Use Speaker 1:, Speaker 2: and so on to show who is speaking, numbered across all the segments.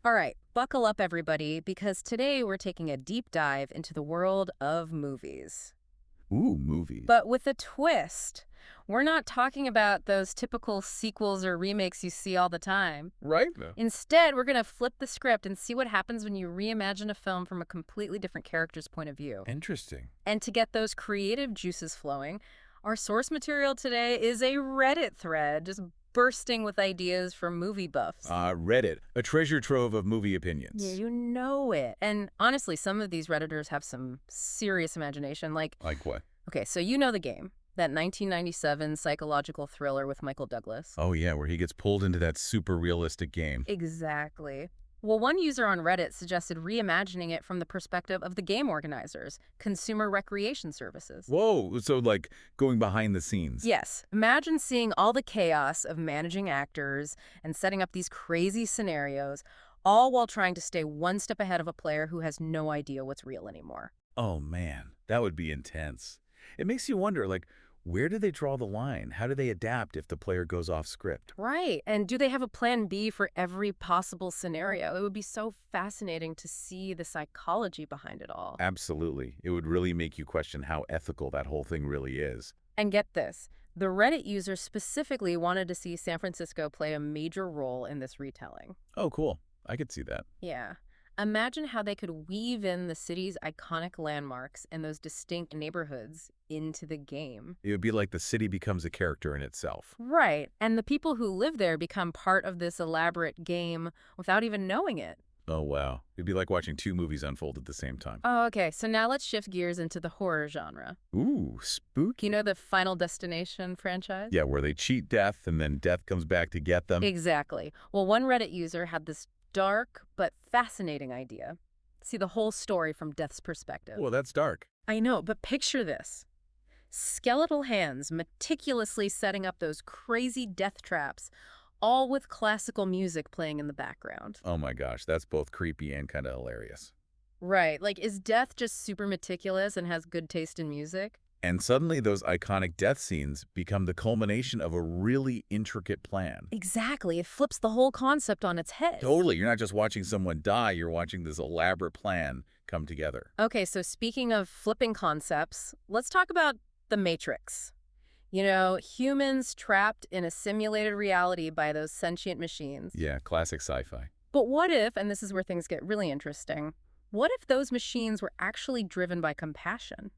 Speaker 1: All right, buckle up, everybody, because today we're taking a deep dive into the world of movies.
Speaker 2: Ooh, movies.
Speaker 1: But with a twist. We're not talking about those typical sequels or remakes you see all the time.
Speaker 2: Right? No.
Speaker 1: Instead, we're going to flip the script and see what happens when you reimagine a film from a completely different character's point of view.
Speaker 2: Interesting.
Speaker 1: And to get those creative juices flowing, our source material today is a Reddit thread just bursting with ideas from movie buffs.
Speaker 2: Reddit, a treasure trove of movie
Speaker 1: Yeah,
Speaker 2: opinions.
Speaker 1: you know it. And honestly, some of these Redditors have some serious imagination. Like,
Speaker 2: Like what?
Speaker 1: okay, so you know the game, that 1997 psychological thriller with Michael Douglas.
Speaker 2: Oh, yeah, where he gets pulled into that super realistic game.
Speaker 1: Exactly. Well, one user on Reddit suggested reimagining it from the perspective of the game organizers, Consumer Recreation Services.
Speaker 2: Whoa, so like going behind the scenes.
Speaker 1: Yes, imagine seeing all the chaos of managing actors and setting up these crazy scenarios, all while trying to stay one step ahead of a player who has no idea what's real anymore.
Speaker 2: Oh, man, that would be intense. It makes you wonder, like, where do they draw the line? How do they adapt if the player goes off script?
Speaker 1: Right. And do they have a plan B for every possible scenario? It would be so fascinating to see the psychology behind it all.
Speaker 2: Absolutely. It would really make you question how ethical that whole thing really is.
Speaker 1: And get this, the Reddit user specifically wanted to see San Francisco play a major role in this retelling.
Speaker 2: Oh, cool. I could see that.
Speaker 1: Yeah. Imagine how they could weave in the city's iconic landmarks and those distinct neighborhoods into the game.
Speaker 2: It would be like the city becomes a character in itself.
Speaker 1: Right. And the people who live there become part of this elaborate game without even knowing it.
Speaker 2: Oh, wow. It'd be like watching two movies unfold at the same time.
Speaker 1: Oh, okay. So now let's shift gears into the horror genre.
Speaker 2: Ooh, spooky.
Speaker 1: You know the Final Destination franchise?
Speaker 2: Yeah, where they cheat death and then death comes back to get them.
Speaker 1: Exactly. Well, one Reddit user had this dark but fascinating idea. See the whole story from Death's perspective.
Speaker 2: Well, that's dark.
Speaker 1: I know, but picture this. Skeletal hands meticulously setting up those crazy death traps, all with classical music playing in the background.
Speaker 2: Oh my gosh, that's both creepy and kind of hilarious.
Speaker 1: Right, like is Death just super meticulous and has good taste in music?
Speaker 2: And suddenly those iconic death scenes become the culmination of a really intricate plan.
Speaker 1: Exactly, it flips the whole concept on its head.
Speaker 2: Totally, you're not just watching someone die, you're watching this elaborate plan come together.
Speaker 1: Okay, so speaking of flipping concepts, let's talk about The Matrix. You know, humans trapped in a simulated reality by those sentient machines.
Speaker 2: Yeah, classic sci-fi.
Speaker 1: But what if, and this is where things get really interesting, what if those machines were actually driven by compassion?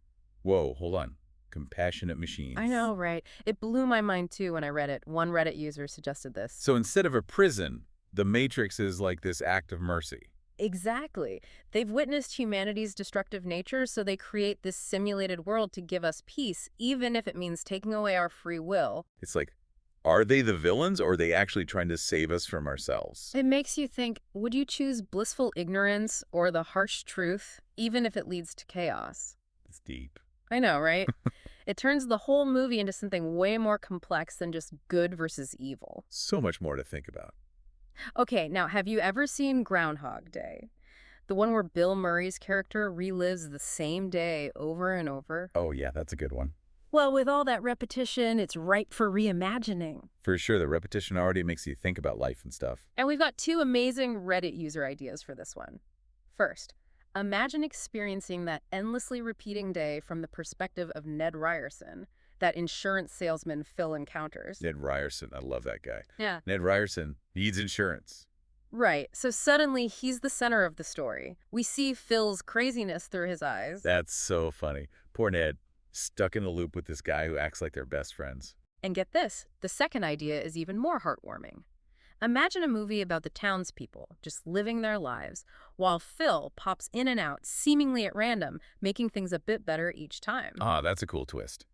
Speaker 2: Whoa, hold on. Compassionate machines.
Speaker 1: I know, right? It blew my mind too when I read it. One Reddit user suggested this.
Speaker 2: So instead of a prison, the Matrix is like this act of mercy.
Speaker 1: Exactly. They've witnessed humanity's destructive nature, so they create this simulated world to give us peace, even if it means taking away our free will.
Speaker 2: It's like, are they the villains or are they actually trying to save us from ourselves?
Speaker 1: It makes you think, would you choose blissful ignorance or the harsh truth, even if it leads to chaos?
Speaker 2: It's deep.
Speaker 1: I know, right? It turns the whole movie into something way more complex than just good versus evil.
Speaker 2: So much more to think about.
Speaker 1: Okay, now have you ever seen Groundhog Day? The one where Bill Murray's character relives the same day over and over?
Speaker 2: Oh yeah, that's a good one.
Speaker 1: Well, with all that repetition, it's ripe for reimagining.
Speaker 2: For sure, the repetition already makes you think about life and stuff.
Speaker 1: And we've got two amazing Reddit user ideas for this one. First, imagine experiencing that endlessly repeating day from the perspective of Ned Ryerson, that insurance salesman Phil encounters.
Speaker 2: Ned Ryerson, I love that guy.
Speaker 1: Yeah.
Speaker 2: Ned Ryerson needs insurance.
Speaker 1: Right, so suddenly he's the center of the story. We see Phil's craziness through his eyes.
Speaker 2: That's so funny. Poor Ned, stuck in a loop with this guy who acts like they're best friends.
Speaker 1: And get this, the second idea is even more heartwarming. Imagine a movie about the townspeople just living their lives, while Phil pops in and out seemingly at random, making things a bit better each time.
Speaker 2: Ah, that's a cool twist.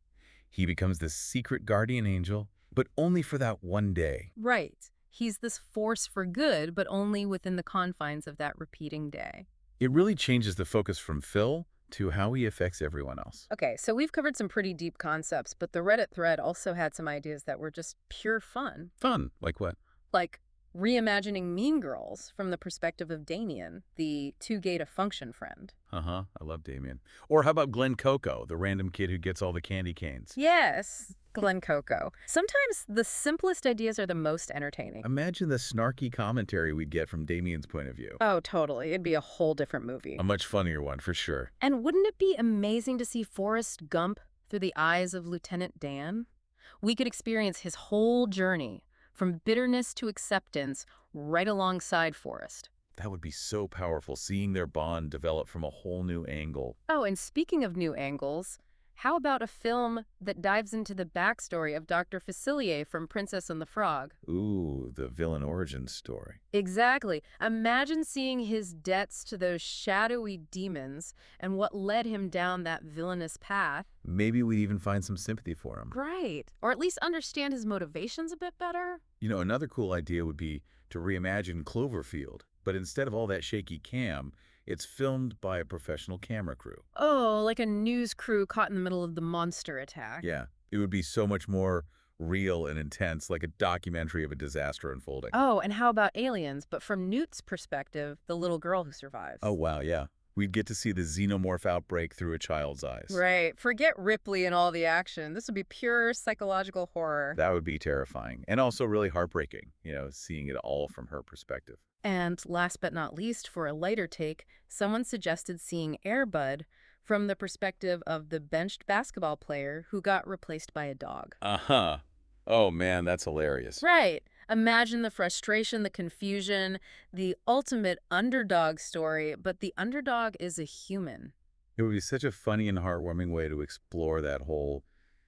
Speaker 2: He becomes this secret guardian angel, but only for that one day.
Speaker 1: Right. He's this force for good, but only within the confines of that repeating day.
Speaker 2: It really changes the focus from Phil to how he affects everyone else.
Speaker 1: Okay, so we've covered some pretty deep concepts, but the Reddit thread also had some ideas that were just pure fun.
Speaker 2: Fun. Like what?
Speaker 1: Like, reimagining Mean Girls from the perspective of Damien, the too-gay-to-function friend.
Speaker 2: Uh-huh. I love Damien. Or how about Glenn Coco, the random kid who gets all the candy canes?
Speaker 1: Yes, Glen Coco. Sometimes the simplest ideas are the most entertaining.
Speaker 2: Imagine the snarky commentary we'd get from Damien's point of view.
Speaker 1: Oh, totally. It'd be a whole different
Speaker 2: A
Speaker 1: movie.
Speaker 2: much funnier one, for sure.
Speaker 1: And wouldn't it be amazing to see Forrest Gump through the eyes of Lieutenant Dan? We could experience his whole journey, from bitterness to acceptance, right alongside Forrest.
Speaker 2: That would be so powerful, seeing their bond develop from a whole new angle.
Speaker 1: Oh, and speaking of new angles, how about a film that dives into the backstory of Dr. Facilier from Princess and the Frog?
Speaker 2: Ooh, the villain origin story.
Speaker 1: Exactly. Imagine seeing his debts to those shadowy demons and what led him down that villainous path.
Speaker 2: Maybe we'd even find some sympathy for him.
Speaker 1: Right. Or at least understand his motivations a bit better.
Speaker 2: You know, another cool idea would be to reimagine Cloverfield, but instead of all that shaky cam, it's filmed by a professional camera crew.
Speaker 1: Oh, like a news crew caught in the middle of the monster attack.
Speaker 2: Yeah, it would be so much more real and intense, like a documentary of a disaster unfolding.
Speaker 1: Oh, and how about aliens, but from Newt's perspective, the little girl who survives?
Speaker 2: Oh, wow, yeah. We'd get to see the xenomorph outbreak through a child's eyes.
Speaker 1: Right. Forget Ripley and all the action. This would be pure psychological horror.
Speaker 2: That would be terrifying and also really heartbreaking, seeing it all from her perspective.
Speaker 1: And last but not least, for a lighter take, someone suggested seeing Air Bud from the perspective of the benched basketball player who got replaced by a dog.
Speaker 2: Uh-huh. Oh, man, that's hilarious.
Speaker 1: Right. Imagine the frustration, the confusion, the ultimate underdog story, but the underdog is a human.
Speaker 2: It would be such a funny and heartwarming way to explore that whole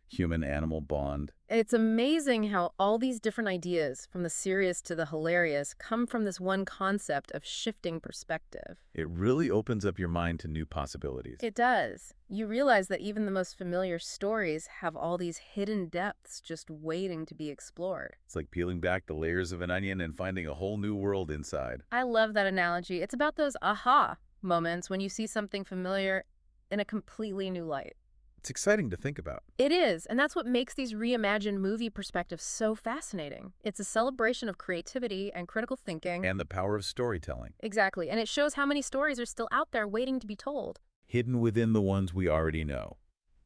Speaker 2: human-animal bond.
Speaker 1: It's amazing how all these different ideas, from the serious to the hilarious, come from this one concept of shifting perspective.
Speaker 2: It really opens up your mind to new possibilities.
Speaker 1: It does. You realize that even the most familiar stories have all these hidden depths just waiting to be explored.
Speaker 2: It's like peeling back the layers of an onion and finding a whole new world inside.
Speaker 1: I love that analogy. It's about those aha moments when you see something familiar in a completely new light.
Speaker 2: It's exciting to think about.
Speaker 1: It is, and that's what makes these reimagined movie perspectives so fascinating. It's a celebration of creativity and critical thinking.
Speaker 2: And the power of storytelling.
Speaker 1: Exactly, and it shows how many stories are still out there waiting to be told.
Speaker 2: Hidden within the ones we already know.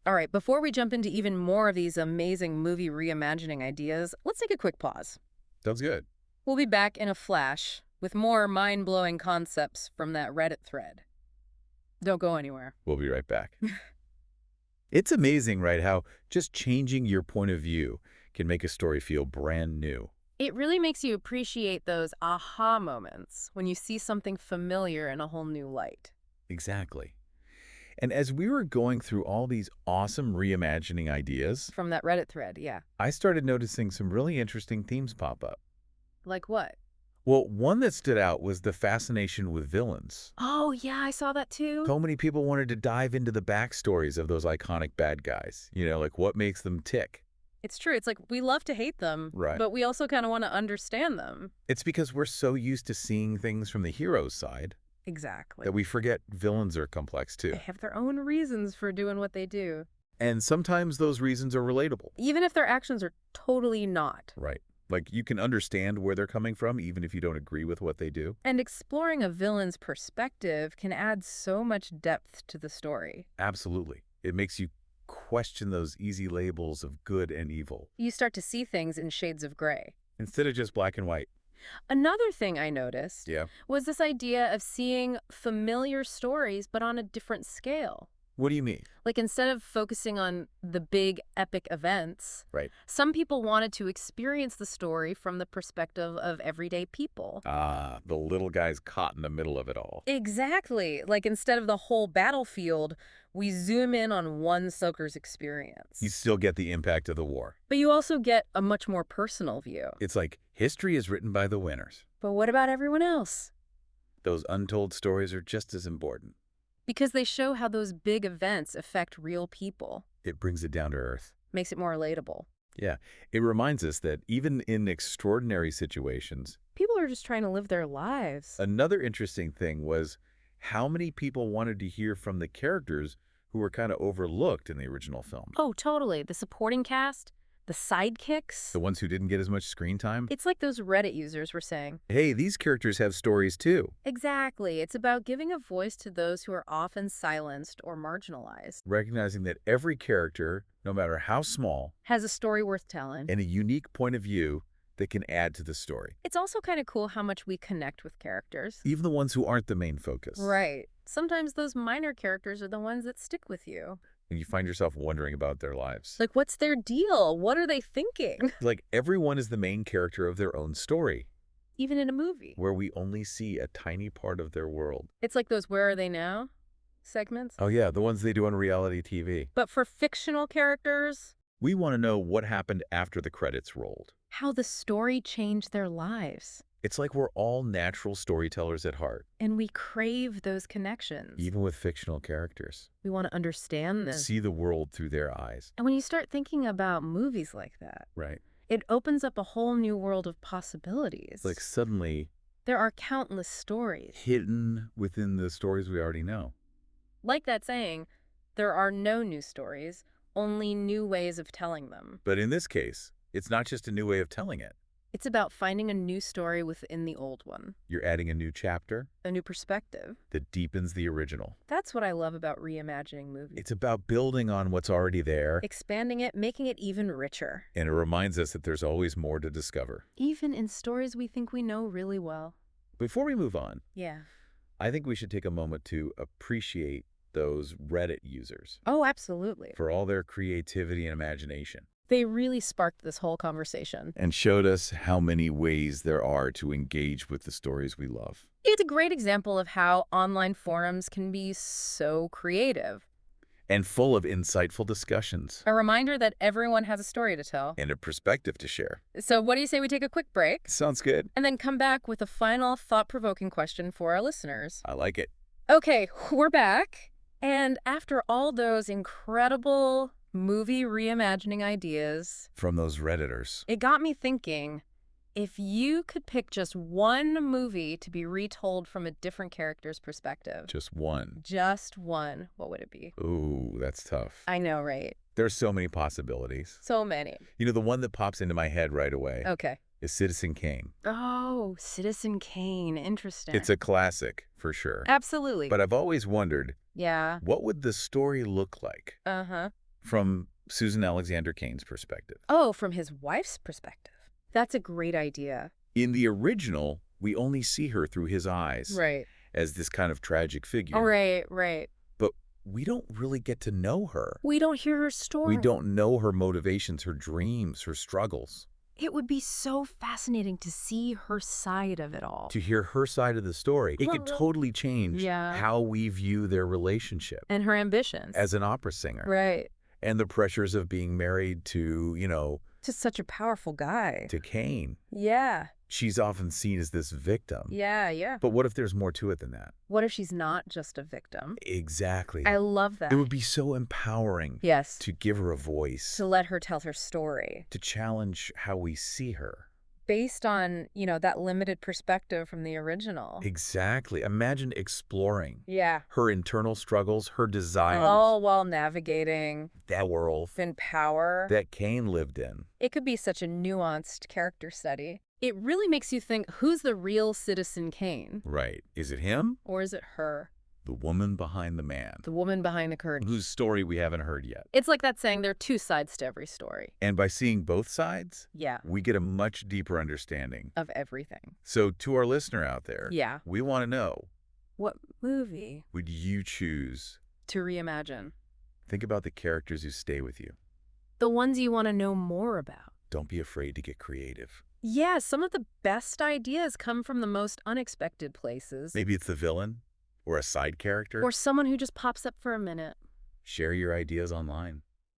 Speaker 1: All right, before we jump into even more of these amazing movie reimagining ideas, let's take a quick pause.
Speaker 2: Sounds good.
Speaker 1: We'll be back in a flash with more mind-blowing concepts from that Reddit thread. Don't go anywhere.
Speaker 2: We'll be right back. It's amazing, right, how just changing your point of view can make a story feel brand new.
Speaker 1: It really makes you appreciate those aha moments when you see something familiar in a whole new light.
Speaker 2: Exactly. And as we were going through all these awesome reimagining ideas,
Speaker 1: From that Reddit thread, yeah.
Speaker 2: I started noticing some really interesting themes pop up.
Speaker 1: Like what?
Speaker 2: Well, one that stood out was the fascination with villains.
Speaker 1: Oh, yeah, I saw that too.
Speaker 2: So many people wanted to dive into the backstories of those iconic bad guys. Like what makes them tick.
Speaker 1: It's true. It's like we love to hate them,
Speaker 2: Right.
Speaker 1: but we also kind of want to understand them.
Speaker 2: It's because we're so used to seeing things from the hero's side
Speaker 1: Exactly.
Speaker 2: that we forget villains are complex too.
Speaker 1: They have their own reasons for doing what they do,
Speaker 2: And sometimes those reasons are relatable.
Speaker 1: even if their actions are totally not.
Speaker 2: Right. Like you can understand where they're coming from even if you don't agree with what they do.
Speaker 1: And exploring a villain's perspective can add so much depth to the story.
Speaker 2: Absolutely. It makes you question those easy labels of good and evil
Speaker 1: You start to see things in shades of gray.
Speaker 2: instead of just black and white.
Speaker 1: Another thing I noticed
Speaker 2: Yeah.
Speaker 1: was this idea of seeing familiar stories but on a different scale.
Speaker 2: What do you mean?
Speaker 1: Like instead of focusing on the big epic events,
Speaker 2: Right.
Speaker 1: some people wanted to experience the story from the perspective of everyday people.
Speaker 2: Ah, the little guy's caught in the middle of it all.
Speaker 1: Exactly. Like instead of the whole battlefield, we zoom in on one soaker's experience.
Speaker 2: You still get the impact of the war.
Speaker 1: But you also get a much more personal view.
Speaker 2: It's like history is written by the winners.
Speaker 1: But what about everyone else?
Speaker 2: Those untold stories are just as important.
Speaker 1: Because they show how those big events affect real people.
Speaker 2: It brings it down to earth.
Speaker 1: Makes it more relatable.
Speaker 2: Yeah, it reminds us that even in extraordinary situations,
Speaker 1: People are just trying to live their lives.
Speaker 2: another interesting thing was how many people wanted to hear from the characters who were kind of overlooked in the original film.
Speaker 1: Oh, totally. The supporting cast, The sidekicks?
Speaker 2: The ones who didn't get as much screen time?
Speaker 1: It's like those Reddit users were saying.
Speaker 2: Hey, these characters have stories too.
Speaker 1: Exactly. It's about giving a voice to those who are often silenced or marginalized.
Speaker 2: Recognizing that every character, no matter how small,
Speaker 1: Has a story worth telling.
Speaker 2: and a unique point of view that can add to the story.
Speaker 1: It's also kind of cool how much we connect with characters.
Speaker 2: Even the ones who aren't the main focus.
Speaker 1: Right. Sometimes those minor characters are the ones that stick with you.
Speaker 2: And you find yourself wondering about their lives.
Speaker 1: Like, what's their deal? What are they thinking?
Speaker 2: Like everyone is the main character of their own story,
Speaker 1: Even in a movie.
Speaker 2: where we only see a tiny part of their world.
Speaker 1: It's like those Where Are They Now segments.
Speaker 2: Oh yeah, the ones they do on reality TV.
Speaker 1: But for fictional characters,
Speaker 2: We want to know what happened after the credits rolled.
Speaker 1: how the story changed their lives.
Speaker 2: It's like we're all natural storytellers at heart,
Speaker 1: And we crave those connections.
Speaker 2: even with fictional characters.
Speaker 1: We want to understand this.
Speaker 2: See the world through their eyes.
Speaker 1: And when you start thinking about movies like that,
Speaker 2: Right.
Speaker 1: it opens up a whole new world of possibilities.
Speaker 2: Like suddenly
Speaker 1: There are countless stories.
Speaker 2: hidden within the stories we already know.
Speaker 1: Like that saying, there are no new stories, only new ways of telling them.
Speaker 2: But in this case, it's not just a new way of telling it.
Speaker 1: It's about finding a new story within the old one,
Speaker 2: You're adding a new chapter
Speaker 1: a new perspective.
Speaker 2: that deepens the original.
Speaker 1: That's what I love about reimagining movies.
Speaker 2: It's about building on what's already there,
Speaker 1: Expanding it, making it even richer.
Speaker 2: and it reminds us that there's always more to discover.
Speaker 1: Even in stories we think we know really well.
Speaker 2: Before we move on,
Speaker 1: Yeah.
Speaker 2: I think we should take a moment to appreciate those Reddit users
Speaker 1: Oh, absolutely.
Speaker 2: for all their creativity and imagination.
Speaker 1: They really sparked this whole conversation.
Speaker 2: And showed us how many ways there are to engage with the stories we love.
Speaker 1: It's a great example of how online forums can be so creative.
Speaker 2: And full of insightful discussions.
Speaker 1: A reminder that everyone has a story to tell.
Speaker 2: And a perspective to share.
Speaker 1: So what do you say we take a quick break
Speaker 2: Sounds good.
Speaker 1: and then come back with a final thought-provoking question for our listeners?
Speaker 2: I like it.
Speaker 1: Okay, we're back. And after all those incredible movie reimagining ideas,
Speaker 2: From those Redditors.
Speaker 1: it got me thinking, if you could pick just one movie to be retold from a different character's perspective,
Speaker 2: Just one.
Speaker 1: just one, what would it be?
Speaker 2: Ooh, that's tough.
Speaker 1: I know, right?
Speaker 2: There's so many possibilities.
Speaker 1: So many.
Speaker 2: You know, the one that pops into my head right away
Speaker 1: Okay.
Speaker 2: is Citizen Kane.
Speaker 1: Oh, Citizen Kane. Interesting.
Speaker 2: It's a classic, for sure.
Speaker 1: Absolutely.
Speaker 2: But I've always wondered,
Speaker 1: Yeah.
Speaker 2: what would the story look like
Speaker 1: Uh-huh.
Speaker 2: from Susan Alexander Kane's perspective?
Speaker 1: Oh, from his wife's perspective. That's a great idea.
Speaker 2: In the original, we only see her through his eyes
Speaker 1: Right.
Speaker 2: as this kind of tragic figure.
Speaker 1: Oh, right, right.
Speaker 2: But we don't really get to know her.
Speaker 1: We don't hear her story.
Speaker 2: We don't know her motivations, her dreams, her struggles.
Speaker 1: It would be so fascinating to see her side of it all.
Speaker 2: To hear her side of the story, it could totally change
Speaker 1: Yeah.
Speaker 2: how we view their relationship
Speaker 1: And her ambitions.
Speaker 2: as an opera singer.
Speaker 1: Right.
Speaker 2: And the pressures of being married to,
Speaker 1: Just such a powerful guy.
Speaker 2: to Kane.
Speaker 1: Yeah.
Speaker 2: She's often seen as this victim.
Speaker 1: Yeah, yeah.
Speaker 2: But what if there's more to it than that?
Speaker 1: What if she's not just a victim?
Speaker 2: Exactly.
Speaker 1: I love that.
Speaker 2: It would be so empowering
Speaker 1: Yes.
Speaker 2: to give her a voice,
Speaker 1: To let her tell her story.
Speaker 2: to challenge how we see her.
Speaker 1: Based on, that limited perspective from the original.
Speaker 2: Exactly. Imagine exploring
Speaker 1: Yeah.
Speaker 2: her internal struggles, her desires,
Speaker 1: All while navigating
Speaker 2: that world
Speaker 1: in power.
Speaker 2: that Kane lived in.
Speaker 1: It could be such a nuanced character study. It really makes you think, who's the real Citizen Kane?
Speaker 2: Right. Is it him?
Speaker 1: Or is it her?
Speaker 2: The woman behind the man,
Speaker 1: The woman behind the curtain.
Speaker 2: whose story we haven't heard yet.
Speaker 1: It's like that saying, there are two sides to every story.
Speaker 2: And by seeing both sides,
Speaker 1: Yeah.
Speaker 2: we get a much deeper understanding.
Speaker 1: Of everything.
Speaker 2: So to our listener out there,
Speaker 1: Yeah.
Speaker 2: we want to know,
Speaker 1: What movie
Speaker 2: would you choose?
Speaker 1: to reimagine?
Speaker 2: Think about the characters who stay with you.
Speaker 1: The ones you want to know more about.
Speaker 2: Don't be afraid to get creative.
Speaker 1: Yeah, some of the best ideas come from the most unexpected places.
Speaker 2: Maybe it's the villain or a side character.
Speaker 1: Or someone who just pops up for a minute.
Speaker 2: Share your ideas online.